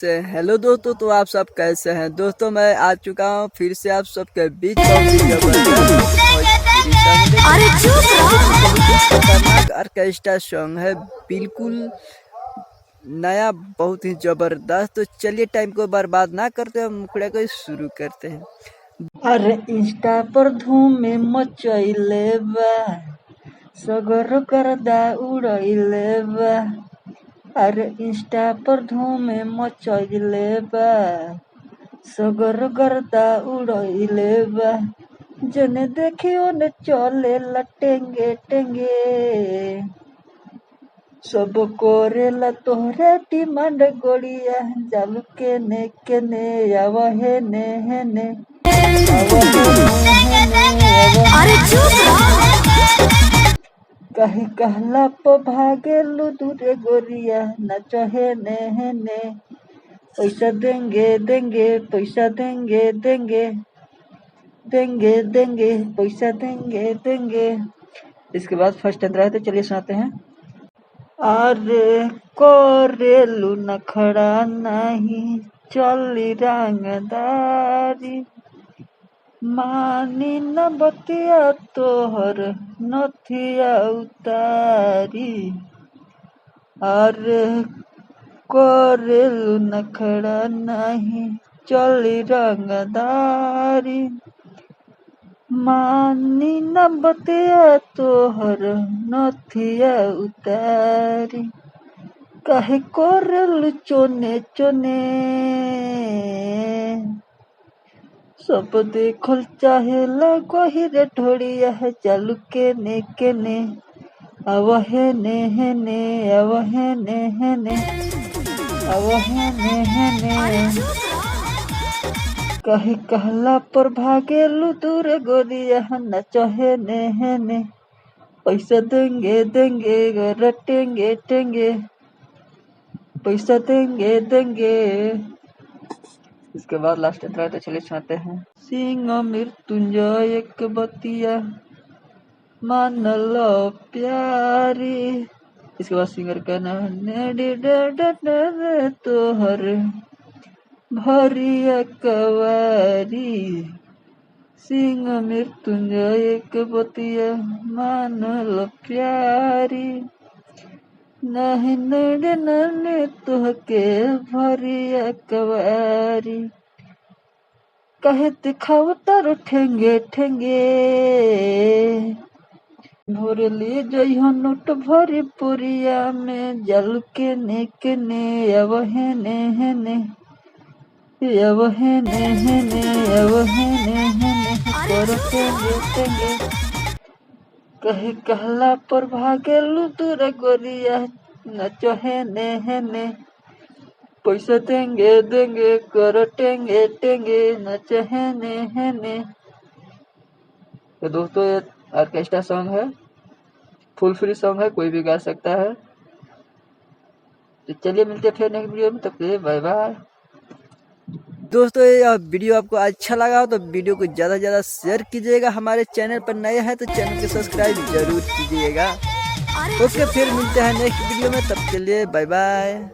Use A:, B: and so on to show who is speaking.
A: Hello दोस्तों, तो आप सब कैसे हैं दोस्तों। मैं आ चुका हूँ फिर से आप सबके बीच बहुत ही खतरनाक ऑर्केस्ट्रा सॉन्ग है, बिल्कुल नया, बहुत ही जबरदस्त। तो चलिए टाइम को बर्बाद ना करते हम मुखड़े को शुरू करते हैं।
B: अरे इंस्टा पर धूम मचैले बा, सगर करदा उड़ैले बा। अरे इंस्टा पर धूम मचैले बा, सगर करदा उड़ैले बा। जने देखियो ने चले लटेंगे टेंगे, सब कोरेला तोहरे डिमांड गोड़िया। जालू केने आवा हेने हेने, कहीं कहला प भागेलू दूरे गोरिया। नाच हेने हेने, पैसा देंगे देंगे पैसा देंगे देंगे देंगे देंगे पैसा देंगे देंगे। इसके बाद फर्स्ट अंतरा है, तो चलिए सुनाते हैं। अरे कोरेलू नखड़ा नहीं, चली रंगदारी। मानी न बतिया तोहर नथिया उतारी। अरे कोरेलू नखड़ा नहीं, चली रंगदारी। मानी न बतिया तोहर नथिया उतारी। काहे कोरेलू चोने चोने, सब देखल चाहेला गहिरे ढोड़िया। है चालू केने केने, आव हेने हेने, आव हेने हेने, आव हेने हेने। कहे कहला पर भागेलू दूर गोरिया। नाच हेने हेने, पैसा देंगे देंगे रटेंगे टेंगे, पैसा देंगे देंगे। इसके बाद लास्ट अंतरा है, तो चलिए सुनाते हैं। सिंह मृत्युंजय एक बतिया, मान लो प्यारी। इसके बाद सिंगर का नाम तोहर भरिया कवारी। सिंह मृत्युंजय एक बतिया, मान लो प्यारी। नहीं नड़े नने तुहके भरिया कवारी। कहे दिखाओ तारो ठेंगे ठेंगे, भोरे ले जइहो नोट भरी पुरिया में। जल केने केने, अब हेने हेने, अब हेने हेने, अब हेने हेने, करो टेंगे टेंगे। कहे कहला पर भागेलू दूर गोरिया। नाचो हेने हेने, पैसा देंगे देंगे, करो टेंगे टेंगे, नाचो हेने हेने। तो दोस्तों ये ऑर्केस्ट्रा सॉन्ग है, फुल फ्री सॉन्ग है, कोई भी गा सकता है। तो चलिए मिलते हैं फिर नेक्स्ट वीडियो में, तब तक बाय बाय। दोस्तों यह वीडियो आपको अच्छा लगा हो तो वीडियो को ज़्यादा से ज़्यादा शेयर कीजिएगा। हमारे चैनल पर नए हैं तो चैनल को सब्सक्राइब जरूर कीजिएगा। ओके, फिर मिलते हैं नेक्स्ट वीडियो में, तब के लिए बाय बाय।